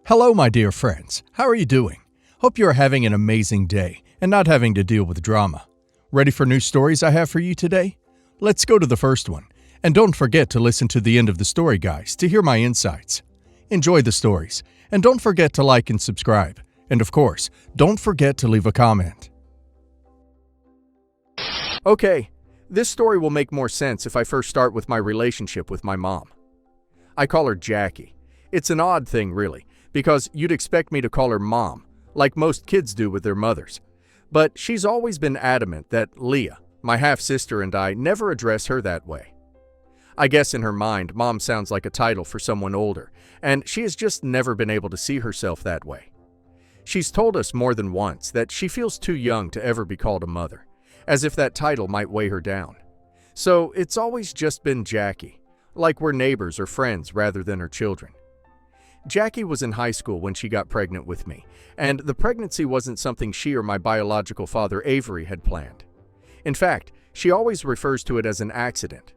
Hello, my dear friends. How are you doing? Hope you are having an amazing day and not having to deal with drama. Ready for new stories I have for you today? Let's go to the first one. And don't forget to listen to the end of the story, guys, to hear my insights. Enjoy the stories. And don't forget to like and subscribe. And of course, don't forget to leave a comment. Okay, this story will make more sense if I first start with my relationship with my mom. I call her Jackie. It's an odd thing, really, because you'd expect me to call her Mom, like most kids do with their mothers. But she's always been adamant that Leah, my half-sister, and I never address her that way. I guess in her mind, Mom sounds like a title for someone older, and she has just never been able to see herself that way. She's told us more than once that she feels too young to ever be called a mother, as if that title might weigh her down. So it's always just been Jackie, like we're neighbors or friends rather than her children. Jackie was in high school when she got pregnant with me, and the pregnancy wasn't something she or my biological father Avery had planned. In fact, she always refers to it as an accident,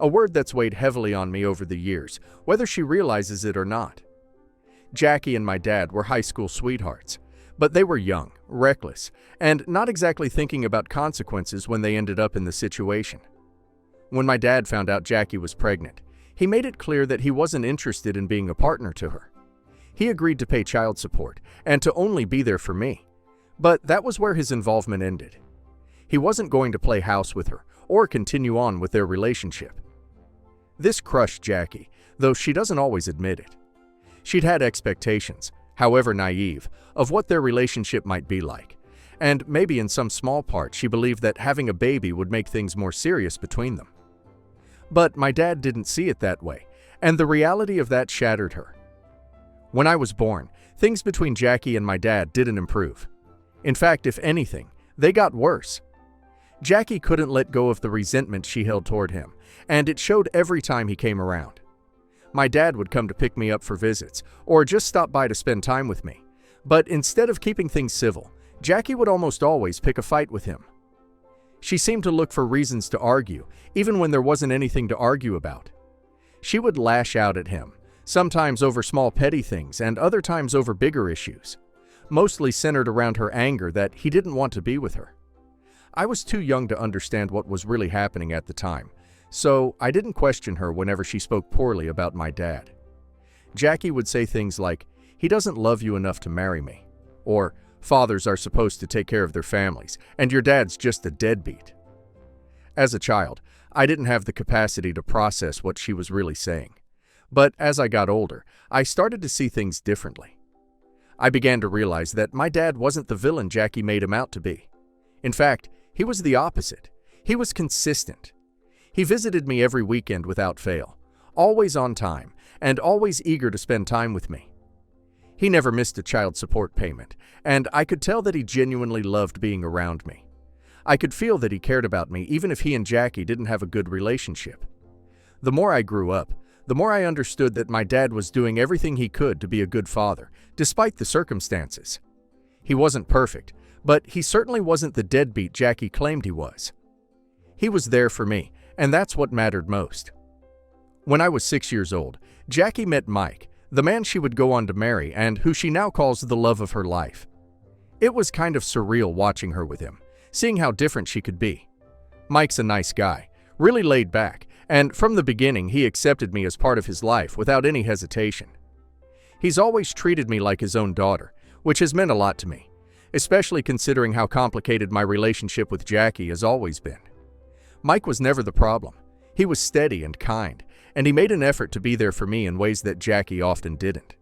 a word that's weighed heavily on me over the years, whether she realizes it or not. Jackie and my dad were high school sweethearts, but they were young, reckless, and not exactly thinking about consequences when they ended up in the situation. When my dad found out Jackie was pregnant, he made it clear that he wasn't interested in being a partner to her. He agreed to pay child support and to only be there for me, but that was where his involvement ended. He wasn't going to play house with her or continue on with their relationship. This crushed Jackie, though she doesn't always admit it. She'd had expectations, however naive, of what their relationship might be like, and maybe in some small part she believed that having a baby would make things more serious between them. But my dad didn't see it that way, and the reality of that shattered her. When I was born, things between Jackie and my dad didn't improve. In fact, if anything, they got worse. Jackie couldn't let go of the resentment she held toward him, and it showed every time he came around. My dad would come to pick me up for visits, or just stop by to spend time with me. But instead of keeping things civil, Jackie would almost always pick a fight with him. She seemed to look for reasons to argue, even when there wasn't anything to argue about. She would lash out at him, sometimes over small petty things and other times over bigger issues, mostly centered around her anger that he didn't want to be with her. I was too young to understand what was really happening at the time, so I didn't question her whenever she spoke poorly about my dad. Jackie would say things like, "He doesn't love you enough to marry me," or "Fathers are supposed to take care of their families, and your dad's just a deadbeat." As a child, I didn't have the capacity to process what she was really saying. But as I got older, I started to see things differently. I began to realize that my dad wasn't the villain Jackie made him out to be. In fact, he was the opposite. He was consistent. He visited me every weekend without fail, always on time, and always eager to spend time with me. He never missed a child support payment, and I could tell that he genuinely loved being around me. I could feel that he cared about me even if he and Jackie didn't have a good relationship. The more I grew up, the more I understood that my dad was doing everything he could to be a good father, despite the circumstances. He wasn't perfect, but he certainly wasn't the deadbeat Jackie claimed he was. He was there for me, and that's what mattered most. When I was 6 years old, Jackie met Mike, the man she would go on to marry and who she now calls the love of her life. It was kind of surreal watching her with him, seeing how different she could be. Mike's a nice guy, really laid back, and from the beginning he accepted me as part of his life without any hesitation. He's always treated me like his own daughter, which has meant a lot to me, especially considering how complicated my relationship with Jackie has always been. Mike was never the problem. He was steady and kind, and he made an effort to be there for me in ways that Jackie often didn't.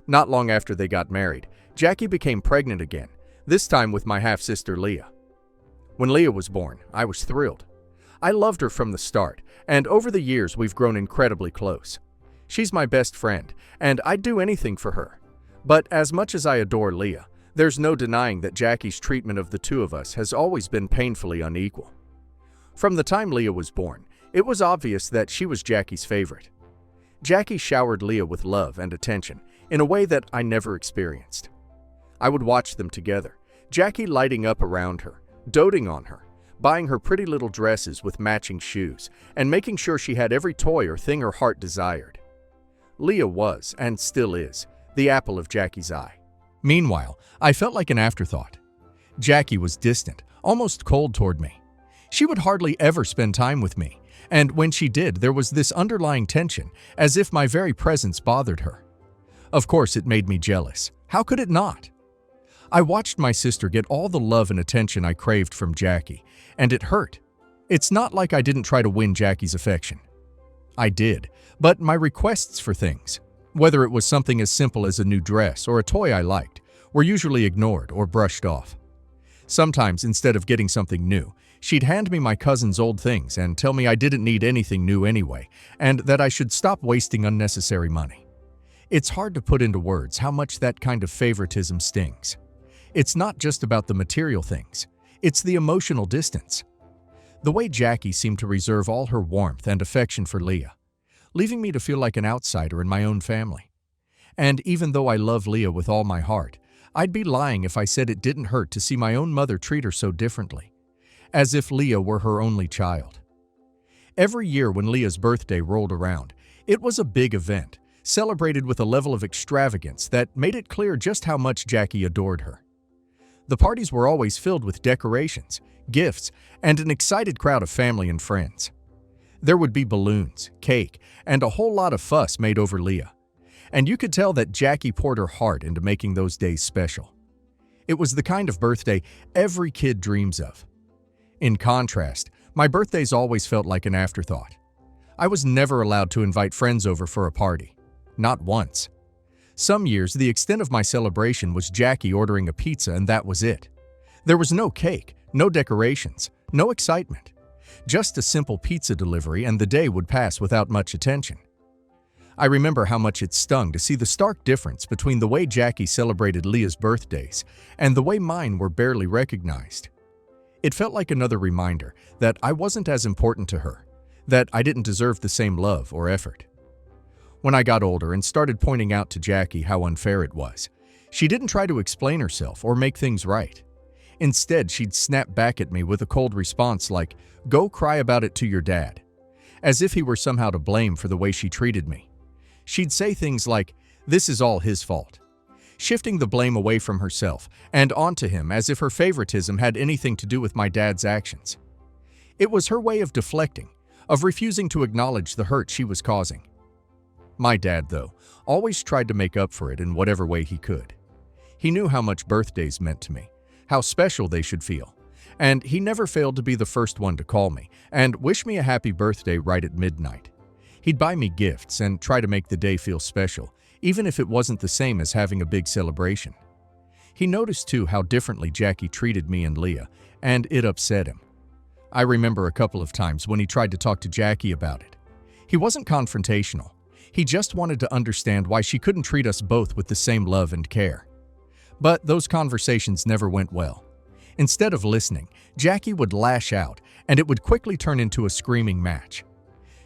Not long after they got married, Jackie became pregnant again, this time with my half-sister Leah. When Leah was born, I was thrilled. I loved her from the start, and over the years we've grown incredibly close. She's my best friend, and I'd do anything for her. But as much as I adore Leah, there's no denying that Jackie's treatment of the two of us has always been painfully unequal. From the time Leah was born, it was obvious that she was Jackie's favorite. Jackie showered Leah with love and attention in a way that I never experienced. I would watch them together, Jackie lighting up around her, doting on her, buying her pretty little dresses with matching shoes, and making sure she had every toy or thing her heart desired. Leah was, and still is, the apple of Jackie's eye. Meanwhile, I felt like an afterthought. Jackie was distant, almost cold toward me. She would hardly ever spend time with me, and when she did, there was this underlying tension, as if my very presence bothered her. Of course, it made me jealous. How could it not? I watched my sister get all the love and attention I craved from Jackie, and it hurt. It's not like I didn't try to win Jackie's affection. I did, but my requests for things, whether it was something as simple as a new dress or a toy I liked, were usually ignored or brushed off. Sometimes, instead of getting something new, she'd hand me my cousin's old things and tell me I didn't need anything new anyway, and that I should stop wasting unnecessary money. It's hard to put into words how much that kind of favoritism stings. It's not just about the material things, it's the emotional distance. The way Jackie seemed to reserve all her warmth and affection for Leah, leaving me to feel like an outsider in my own family. And even though I love Leah with all my heart, I'd be lying if I said it didn't hurt to see my own mother treat her so differently, as if Leah were her only child. Every year when Leah's birthday rolled around, it was a big event, celebrated with a level of extravagance that made it clear just how much Jackie adored her. The parties were always filled with decorations, gifts, and an excited crowd of family and friends. There would be balloons, cake, and a whole lot of fuss made over Leah. And you could tell that Jackie poured her heart into making those days special. It was the kind of birthday every kid dreams of. In contrast, my birthdays always felt like an afterthought. I was never allowed to invite friends over for a party. Not once. Some years, the extent of my celebration was Jackie ordering a pizza and that was it. There was no cake, no decorations, no excitement. Just a simple pizza delivery and the day would pass without much attention. I remember how much it stung to see the stark difference between the way Jackie celebrated Leah's birthdays and the way mine were barely recognized. It felt like another reminder that I wasn't as important to her, that I didn't deserve the same love or effort. When I got older and started pointing out to Jackie how unfair it was, she didn't try to explain herself or make things right. Instead, she'd snap back at me with a cold response like, "Go cry about it to your dad," as if he were somehow to blame for the way she treated me. She'd say things like, "This is all his fault," shifting the blame away from herself and onto him as if her favoritism had anything to do with my dad's actions. It was her way of deflecting, of refusing to acknowledge the hurt she was causing. My dad, though, always tried to make up for it in whatever way he could. He knew how much birthdays meant to me, how special they should feel, and he never failed to be the first one to call me and wish me a happy birthday right at midnight. He'd buy me gifts and try to make the day feel special, even if it wasn't the same as having a big celebration. He noticed too how differently Jackie treated me and Leah, and it upset him. I remember a couple of times when he tried to talk to Jackie about it. He wasn't confrontational. He just wanted to understand why she couldn't treat us both with the same love and care. But those conversations never went well. Instead of listening, Jackie would lash out, and it would quickly turn into a screaming match.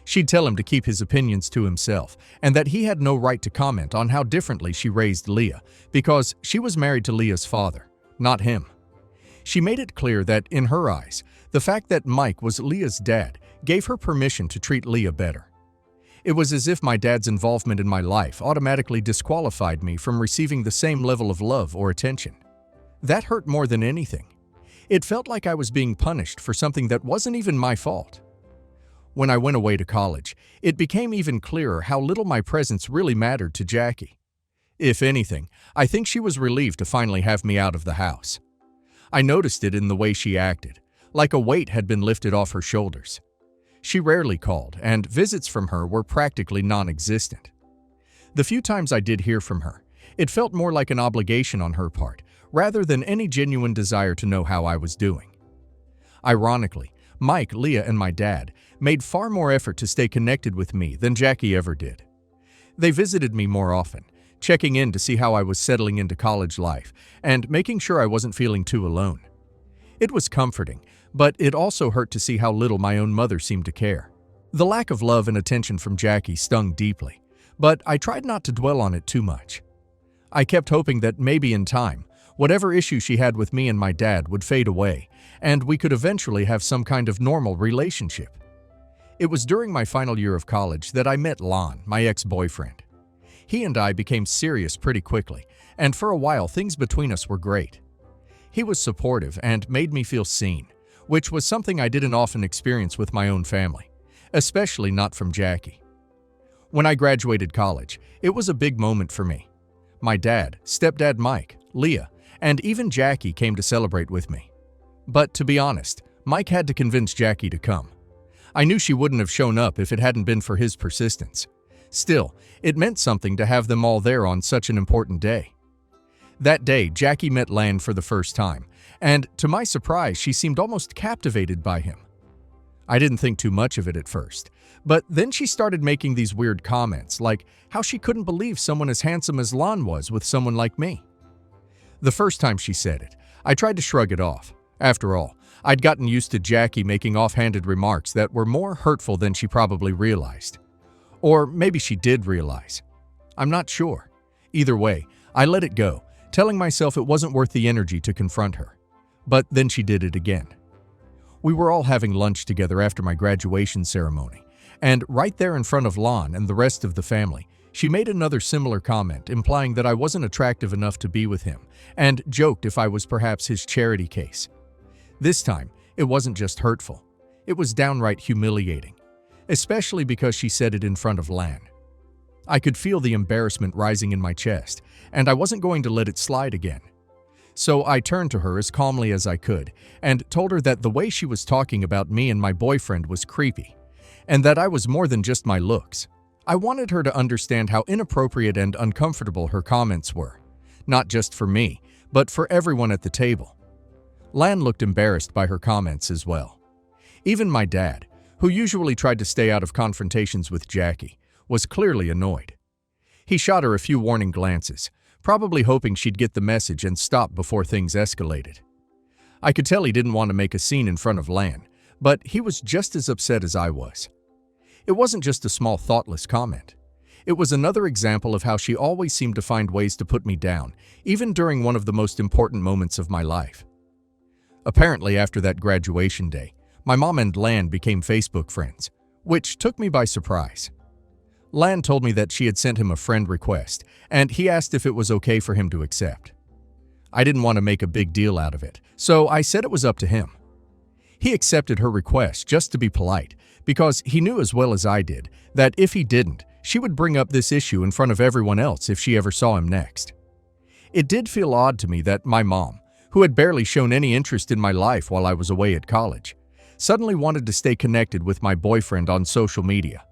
She'd tell him to keep his opinions to himself, and that he had no right to comment on how differently she raised Leah, because she was married to Leah's father, not him. She made it clear that, in her eyes, the fact that Mike was Leah's dad gave her permission to treat Leah better. It was as if my dad's involvement in my life automatically disqualified me from receiving the same level of love or attention. That hurt more than anything. It felt like I was being punished for something that wasn't even my fault. When I went away to college, it became even clearer how little my presence really mattered to Jackie. If anything, I think she was relieved to finally have me out of the house. I noticed it in the way she acted, like a weight had been lifted off her shoulders. She rarely called, and visits from her were practically non-existent. The few times I did hear from her, it felt more like an obligation on her part, rather than any genuine desire to know how I was doing. Ironically, Mike, Leah, and my dad made far more effort to stay connected with me than Jackie ever did. They visited me more often, checking in to see how I was settling into college life, and making sure I wasn't feeling too alone. It was comforting, but it also hurt to see how little my own mother seemed to care. The lack of love and attention from Jackie stung deeply, but I tried not to dwell on it too much. I kept hoping that maybe in time, whatever issue she had with me and my dad would fade away, and we could eventually have some kind of normal relationship. It was during my final year of college that I met Lon, my ex-boyfriend. He and I became serious pretty quickly, and for a while things between us were great. He was supportive and made me feel seen, which was something I didn't often experience with my own family, especially not from Jackie. When I graduated college, it was a big moment for me. My dad, stepdad Mike, Leah, and even Jackie came to celebrate with me. But to be honest, Mike had to convince Jackie to come. I knew she wouldn't have shown up if it hadn't been for his persistence. Still, it meant something to have them all there on such an important day. That day, Jackie met Lan for the first time, and to my surprise, she seemed almost captivated by him. I didn't think too much of it at first, but then she started making these weird comments, like how she couldn't believe someone as handsome as Lan was with someone like me. The first time she said it, I tried to shrug it off. After all, I'd gotten used to Jackie making offhanded remarks that were more hurtful than she probably realized. Or maybe she did realize. I'm not sure. Either way, I let it go, telling myself it wasn't worth the energy to confront her. But then she did it again. We were all having lunch together after my graduation ceremony, and right there in front of Lon and the rest of the family, she made another similar comment implying that I wasn't attractive enough to be with him, and joked if I was perhaps his charity case. This time, it wasn't just hurtful. It was downright humiliating, especially because she said it in front of Lan. I could feel the embarrassment rising in my chest, and I wasn't going to let it slide again. So I turned to her as calmly as I could and told her that the way she was talking about me and my boyfriend was creepy, and that I was more than just my looks. I wanted her to understand how inappropriate and uncomfortable her comments were, not just for me, but for everyone at the table. Lan looked embarrassed by her comments as well. Even my dad, who usually tried to stay out of confrontations with Jackie, was clearly annoyed. He shot her a few warning glances, probably hoping she'd get the message and stop before things escalated. I could tell he didn't want to make a scene in front of Lan, but he was just as upset as I was. It wasn't just a small thoughtless comment. It was another example of how she always seemed to find ways to put me down, even during one of the most important moments of my life. Apparently, after that graduation day, my mom and Lan became Facebook friends, which took me by surprise. Lan told me that she had sent him a friend request, and he asked if it was okay for him to accept. I didn't want to make a big deal out of it, so I said it was up to him. He accepted her request just to be polite, because he knew as well as I did that if he didn't, she would bring up this issue in front of everyone else if she ever saw him next. It did feel odd to me that my mom, who had barely shown any interest in my life while I was away at college, suddenly wanted to stay connected with my boyfriend on social media.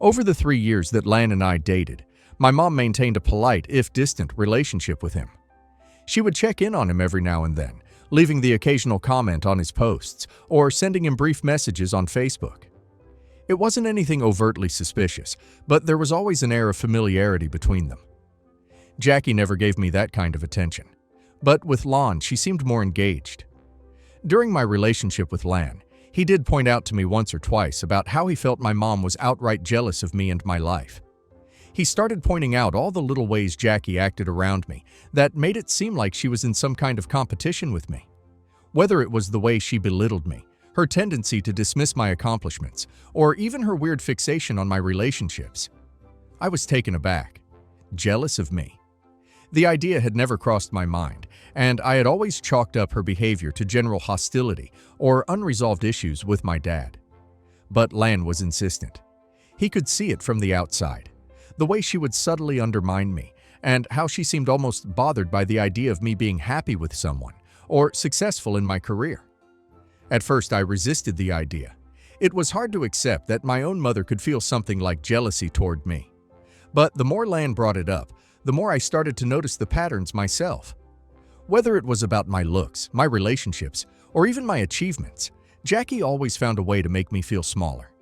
Over the 3 years that Lan and I dated, my mom maintained a polite, if distant, relationship with him. She would check in on him every now and then, leaving the occasional comment on his posts or sending him brief messages on Facebook. It wasn't anything overtly suspicious, but there was always an air of familiarity between them. Jackie never gave me that kind of attention, but with Lan, she seemed more engaged. During my relationship with Lan, he did point out to me once or twice about how he felt my mom was outright jealous of me and my life. He started pointing out all the little ways Jackie acted around me that made it seem like she was in some kind of competition with me. Whether it was the way she belittled me, her tendency to dismiss my accomplishments, or even her weird fixation on my relationships. I was taken aback. Jealous of me? The idea had never crossed my mind, and I had always chalked up her behavior to general hostility or unresolved issues with my dad. But Lan was insistent. He could see it from the outside, the way she would subtly undermine me, and how she seemed almost bothered by the idea of me being happy with someone or successful in my career. At first, I resisted the idea. It was hard to accept that my own mother could feel something like jealousy toward me. But the more Lan brought it up, the more I started to notice the patterns myself. Whether it was about my looks, my relationships, or even my achievements, Jackie always found a way to make me feel smaller.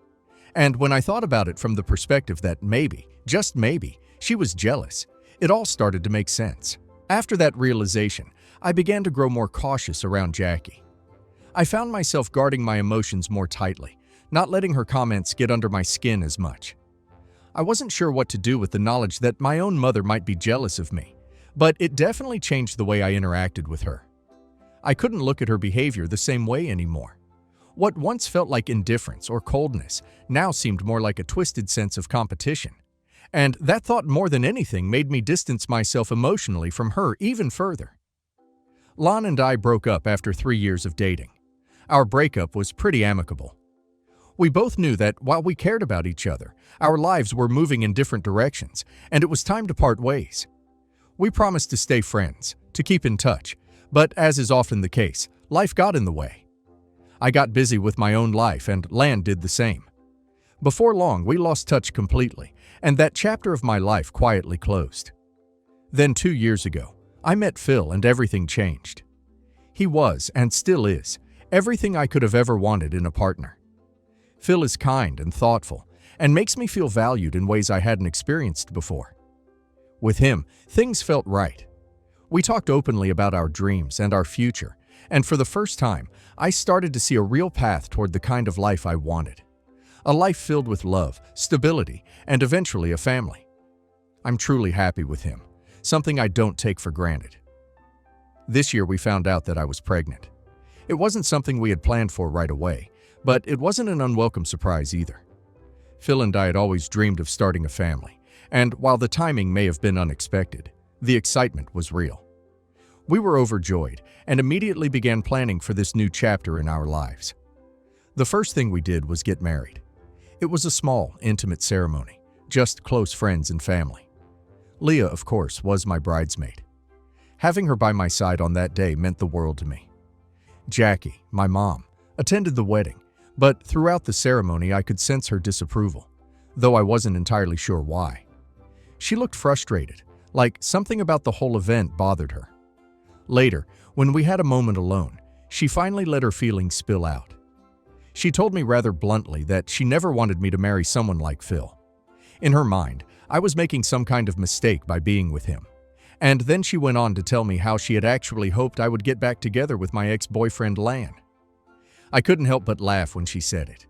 And when I thought about it from the perspective that maybe, just maybe, she was jealous, it all started to make sense. After that realization, I began to grow more cautious around Jackie. I found myself guarding my emotions more tightly, not letting her comments get under my skin as much. I wasn't sure what to do with the knowledge that my own mother might be jealous of me, but it definitely changed the way I interacted with her. I couldn't look at her behavior the same way anymore. What once felt like indifference or coldness now seemed more like a twisted sense of competition. And that thought more than anything made me distance myself emotionally from her even further. Lon and I broke up after 3 years of dating. Our breakup was pretty amicable. We both knew that while we cared about each other, our lives were moving in different directions, and it was time to part ways. We promised to stay friends, to keep in touch, but as is often the case, life got in the way. I got busy with my own life, and Lan did the same. Before long, we lost touch completely, and that chapter of my life quietly closed. Then 2 years ago, I met Phil and everything changed. He was, and still is, everything I could have ever wanted in a partner. Phil is kind and thoughtful, and makes me feel valued in ways I hadn't experienced before. With him, things felt right. We talked openly about our dreams and our future, and for the first time, I started to see a real path toward the kind of life I wanted. A life filled with love, stability, and eventually a family. I'm truly happy with him, something I don't take for granted. This year we found out that I was pregnant. It wasn't something we had planned for right away, but it wasn't an unwelcome surprise either. Phil and I had always dreamed of starting a family, and while the timing may have been unexpected, the excitement was real. We were overjoyed and immediately began planning for this new chapter in our lives. The first thing we did was get married. It was a small, intimate ceremony, just close friends and family. Leah, of course, was my bridesmaid. Having her by my side on that day meant the world to me. Jackie, my mom, attended the wedding, but throughout the ceremony I could sense her disapproval, though I wasn't entirely sure why. She looked frustrated, like something about the whole event bothered her. Later, when we had a moment alone, she finally let her feelings spill out. She told me rather bluntly that she never wanted me to marry someone like Phil. In her mind, I was making some kind of mistake by being with him. And then she went on to tell me how she had actually hoped I would get back together with my ex-boyfriend Lan. I couldn't help but laugh when she said it.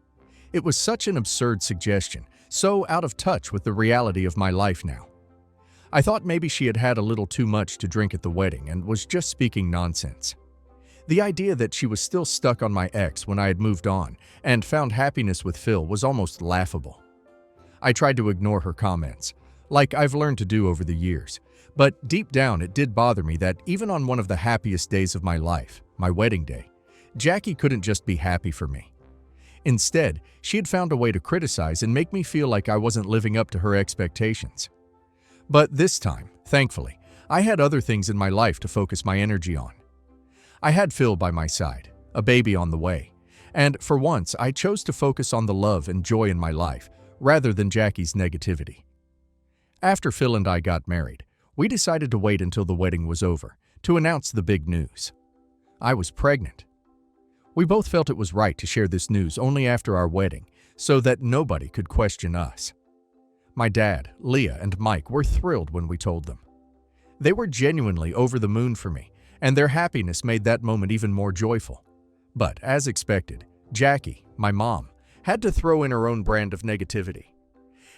It was such an absurd suggestion, so out of touch with the reality of my life now. I thought maybe she had had a little too much to drink at the wedding and was just speaking nonsense. The idea that she was still stuck on my ex when I had moved on and found happiness with Phil was almost laughable. I tried to ignore her comments, like I've learned to do over the years, but deep down it did bother me that even on one of the happiest days of my life, my wedding day, Jackie couldn't just be happy for me. Instead, she had found a way to criticize and make me feel like I wasn't living up to her expectations. But this time, thankfully, I had other things in my life to focus my energy on. I had Phil by my side, a baby on the way, and for once I chose to focus on the love and joy in my life rather than Jackie's negativity. After Phil and I got married, we decided to wait until the wedding was over to announce the big news. I was pregnant. We both felt it was right to share this news only after our wedding so that nobody could question us. My dad, Leah, and Mike were thrilled when we told them. They were genuinely over the moon for me, and their happiness made that moment even more joyful. But, as expected, Jackie, my mom, had to throw in her own brand of negativity.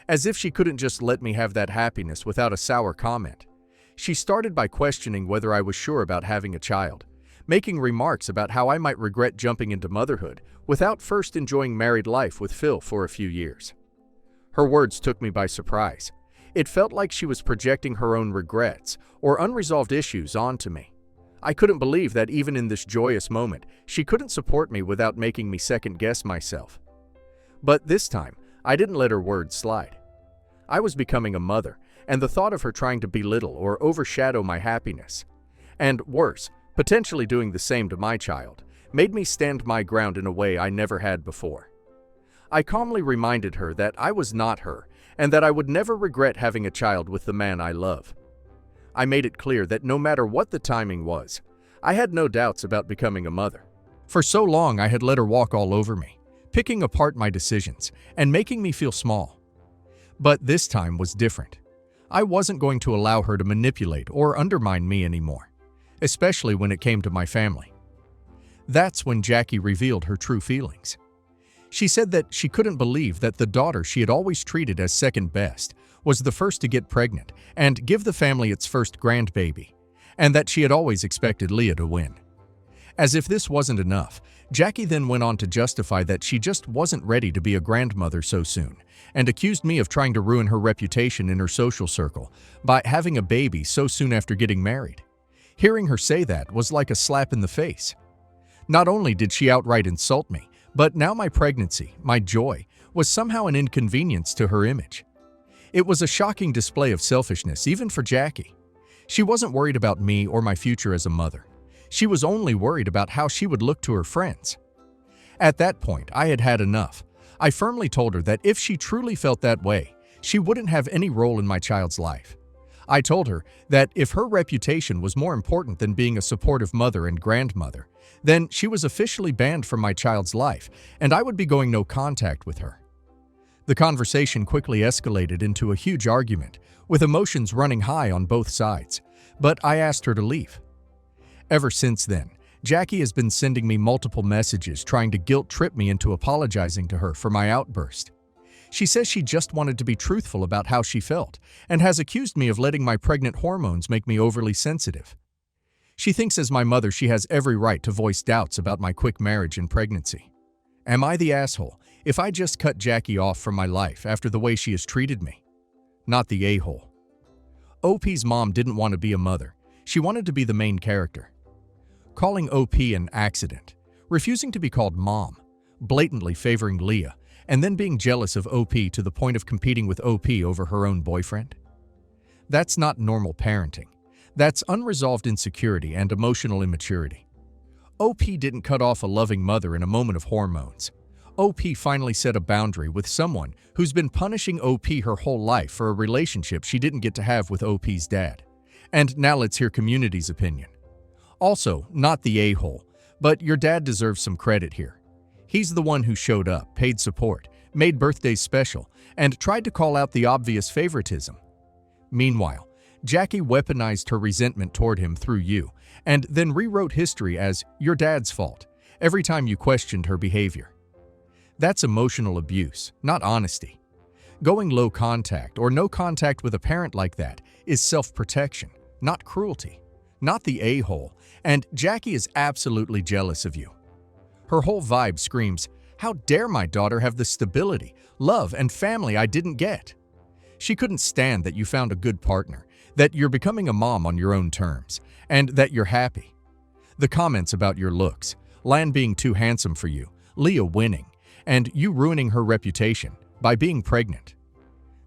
As if she couldn't just let me have that happiness without a sour comment. She started by questioning whether I was sure about having a child, making remarks about how I might regret jumping into motherhood without first enjoying married life with Phil for a few years. Her words took me by surprise. It felt like she was projecting her own regrets or unresolved issues onto me. I couldn't believe that even in this joyous moment, she couldn't support me without making me second-guess myself. But this time, I didn't let her words slide. I was becoming a mother, and the thought of her trying to belittle or overshadow my happiness, and worse, potentially doing the same to my child, made me stand my ground in a way I never had before. I calmly reminded her that I was not her, and that I would never regret having a child with the man I love. I made it clear that no matter what the timing was, I had no doubts about becoming a mother. For so long I had let her walk all over me, picking apart my decisions and making me feel small. But this time was different. I wasn't going to allow her to manipulate or undermine me anymore, especially when it came to my family. That's when Jackie revealed her true feelings. She said that she couldn't believe that the daughter she had always treated as second best was the first to get pregnant and give the family its first grandbaby, and that she had always expected Leah to win. As if this wasn't enough, Jackie then went on to justify that she just wasn't ready to be a grandmother so soon, and accused me of trying to ruin her reputation in her social circle by having a baby so soon after getting married. Hearing her say that was like a slap in the face. Not only did she outright insult me, but now my pregnancy, my joy, was somehow an inconvenience to her image. It was a shocking display of selfishness, even for Jackie. She wasn't worried about me or my future as a mother. She was only worried about how she would look to her friends. At that point, I had had enough. I firmly told her that if she truly felt that way, she wouldn't have any role in my child's life. I told her that if her reputation was more important than being a supportive mother and grandmother, then she was officially banned from my child's life, and I would be going no contact with her. The conversation quickly escalated into a huge argument, with emotions running high on both sides, but I asked her to leave. Ever since then, Jackie has been sending me multiple messages trying to guilt-trip me into apologizing to her for my outburst. She says she just wanted to be truthful about how she felt, and has accused me of letting my pregnant hormones make me overly sensitive. She thinks as my mother she has every right to voice doubts about my quick marriage and pregnancy. Am I the asshole if I just cut Jackie off from my life after the way she has treated me? Not the a-hole. OP's mom didn't want to be a mother. She wanted to be the main character. Calling OP an accident, refusing to be called mom, blatantly favoring Leah, and then being jealous of OP to the point of competing with OP over her own boyfriend? That's not normal parenting. That's unresolved insecurity and emotional immaturity. OP didn't cut off a loving mother in a moment of hormones. OP finally set a boundary with someone who's been punishing OP her whole life for a relationship she didn't get to have with OP's dad. And now let's hear community's opinion. Also, not the a-hole, but your dad deserves some credit here. He's the one who showed up, paid support, made birthdays special, and tried to call out the obvious favoritism. Meanwhile, Jackie weaponized her resentment toward him through you, and then rewrote history as your dad's fault every time you questioned her behavior. That's emotional abuse, not honesty. Going low contact or no contact with a parent like that is self-protection, not cruelty. Not the a-hole, and Jackie is absolutely jealous of you. Her whole vibe screams, how dare my daughter have the stability, love, and family I didn't get? She couldn't stand that you found a good partner, that you're becoming a mom on your own terms, and that you're happy. The comments about your looks, Lan being too handsome for you, Leah winning, and you ruining her reputation by being pregnant.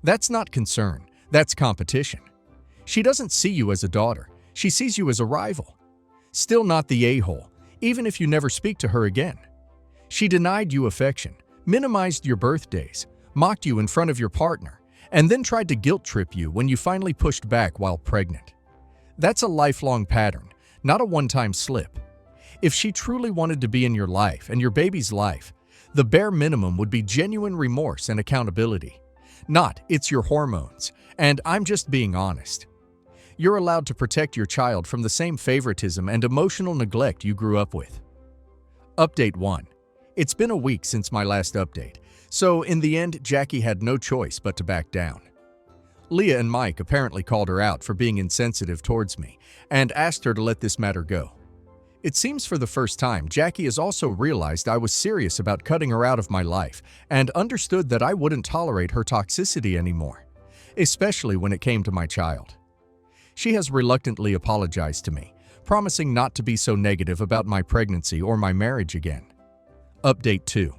That's not concern, that's competition. She doesn't see you as a daughter. She sees you as a rival. Still not the a-hole, even if you never speak to her again. She denied you affection, minimized your birthdays, mocked you in front of your partner, and then tried to guilt-trip you when you finally pushed back while pregnant. That's a lifelong pattern, not a one-time slip. If she truly wanted to be in your life and your baby's life, the bare minimum would be genuine remorse and accountability. Not, it's your hormones, and I'm just being honest. You're allowed to protect your child from the same favoritism and emotional neglect you grew up with. Update 1. It's been a week since my last update, so in the end, Jackie had no choice but to back down. Leah and Mike apparently called her out for being insensitive towards me and asked her to let this matter go. It seems for the first time, Jackie has also realized I was serious about cutting her out of my life and understood that I wouldn't tolerate her toxicity anymore, especially when it came to my child. She has reluctantly apologized to me, promising not to be so negative about my pregnancy or my marriage again. Update 2.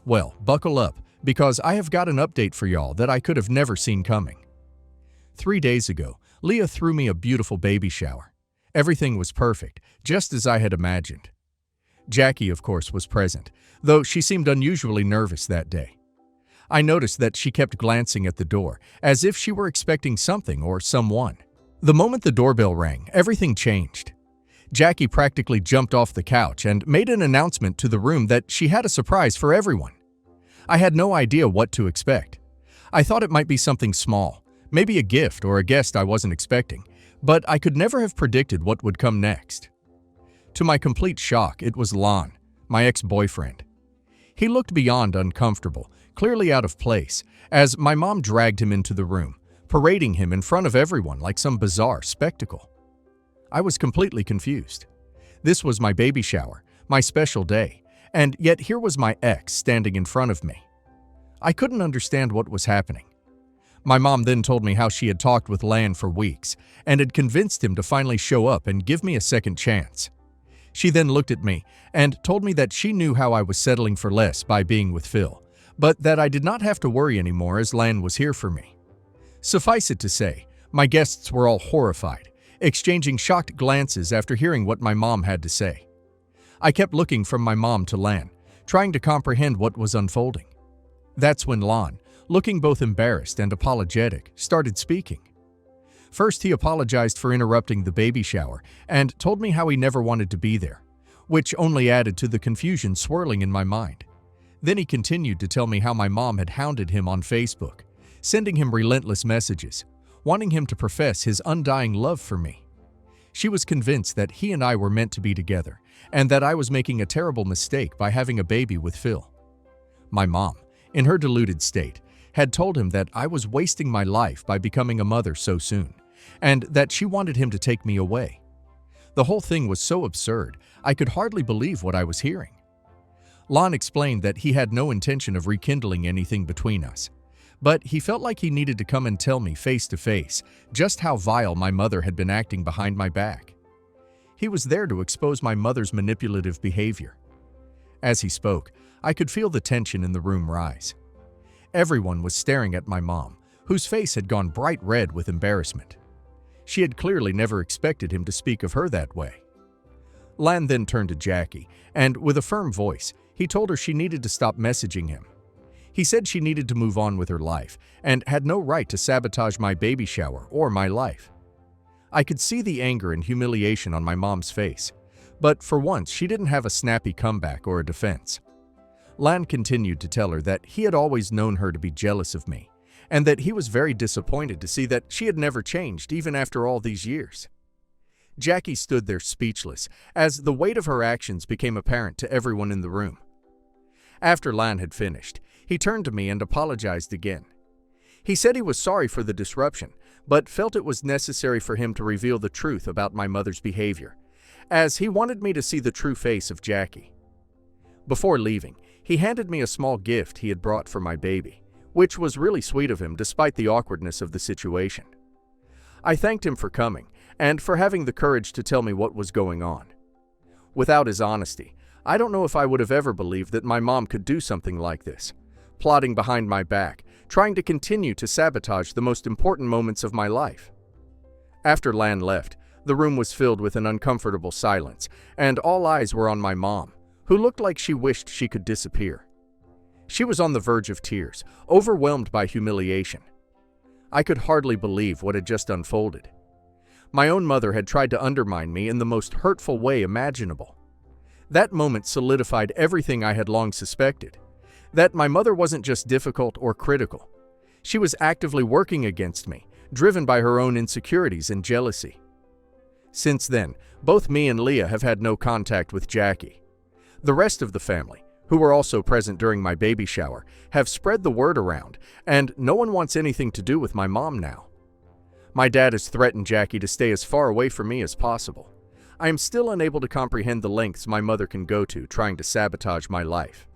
Well, buckle up, because I have got an update for y'all that I could have never seen coming. 3 days ago, Leah threw me a beautiful baby shower. Everything was perfect, just as I had imagined. Jackie, of course, was present, though she seemed unusually nervous that day. I noticed that she kept glancing at the door, as if she were expecting something or someone. The moment the doorbell rang, everything changed. Jackie practically jumped off the couch and made an announcement to the room that she had a surprise for everyone. I had no idea what to expect. I thought it might be something small, maybe a gift or a guest I wasn't expecting, but I could never have predicted what would come next. To my complete shock, it was Lan, my ex-boyfriend. He looked beyond uncomfortable, clearly out of place, as my mom dragged him into the room, parading him in front of everyone like some bizarre spectacle. I was completely confused. This was my baby shower, my special day, and yet here was my ex standing in front of me. I couldn't understand what was happening. My mom then told me how she had talked with Leah for weeks and had convinced him to finally show up and give me a second chance. She then looked at me and told me that she knew how I was settling for less by being with Phil, but that I did not have to worry anymore as Leah was here for me. Suffice it to say, my guests were all horrified, exchanging shocked glances after hearing what my mom had to say. I kept looking from my mom to Lan, trying to comprehend what was unfolding. That's when Lan, looking both embarrassed and apologetic, started speaking. First, he apologized for interrupting the baby shower and told me how he never wanted to be there, which only added to the confusion swirling in my mind. Then he continued to tell me how my mom had hounded him on Facebook, sending him relentless messages, wanting him to profess his undying love for me. She was convinced that he and I were meant to be together, and that I was making a terrible mistake by having a baby with Phil. My mom, in her deluded state, had told him that I was wasting my life by becoming a mother so soon, and that she wanted him to take me away. The whole thing was so absurd, I could hardly believe what I was hearing. Lon explained that he had no intention of rekindling anything between us, but he felt like he needed to come and tell me face to face just how vile my mother had been acting behind my back. He was there to expose my mother's manipulative behavior. As he spoke, I could feel the tension in the room rise. Everyone was staring at my mom, whose face had gone bright red with embarrassment. She had clearly never expected him to speak of her that way. Lan then turned to Jackie, and with a firm voice, he told her she needed to stop messaging him. He said she needed to move on with her life and had no right to sabotage my baby shower or my life. I could see the anger and humiliation on my mom's face, but for once she didn't have a snappy comeback or a defense. Lan continued to tell her that he had always known her to be jealous of me, and that he was very disappointed to see that she had never changed even after all these years. Jackie stood there speechless as the weight of her actions became apparent to everyone in the room. After Lan had finished, he turned to me and apologized again. He said he was sorry for the disruption, but felt it was necessary for him to reveal the truth about my mother's behavior, as he wanted me to see the true face of Jackie. Before leaving, he handed me a small gift he had brought for my baby, which was really sweet of him despite the awkwardness of the situation. I thanked him for coming and for having the courage to tell me what was going on. Without his honesty, I don't know if I would have ever believed that my mom could do something like this, plotting behind my back, trying to continue to sabotage the most important moments of my life. After Lan left, the room was filled with an uncomfortable silence, and all eyes were on my mom, who looked like she wished she could disappear. She was on the verge of tears, overwhelmed by humiliation. I could hardly believe what had just unfolded. My own mother had tried to undermine me in the most hurtful way imaginable. That moment solidified everything I had long suspected, that my mother wasn't just difficult or critical. She was actively working against me, driven by her own insecurities and jealousy. Since then, both me and Leah have had no contact with Jackie. The rest of the family, who were also present during my baby shower, have spread the word around, and no one wants anything to do with my mom now. My dad has threatened Jackie to stay as far away from me as possible. I am still unable to comprehend the lengths my mother can go to trying to sabotage my life.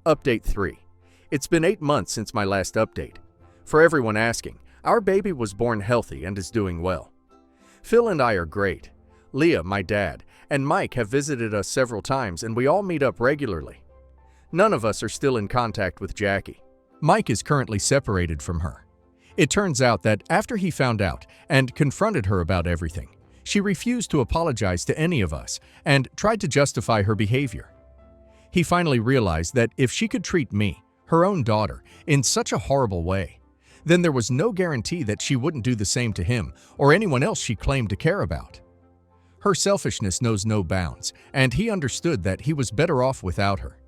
Update 3. It's been 8 months since my last update. For everyone asking, our baby was born healthy and is doing well. Phil and I are great. Leah, my dad, and Mike have visited us several times and we all meet up regularly. None of us are still in contact with Jackie. Mike is currently separated from her. It turns out that after he found out and confronted her about everything, she refused to apologize to any of us and tried to justify her behavior. He finally realized that if she could treat me, her own daughter, in such a horrible way, then there was no guarantee that she wouldn't do the same to him or anyone else she claimed to care about. Her selfishness knows no bounds, and he understood that he was better off without her.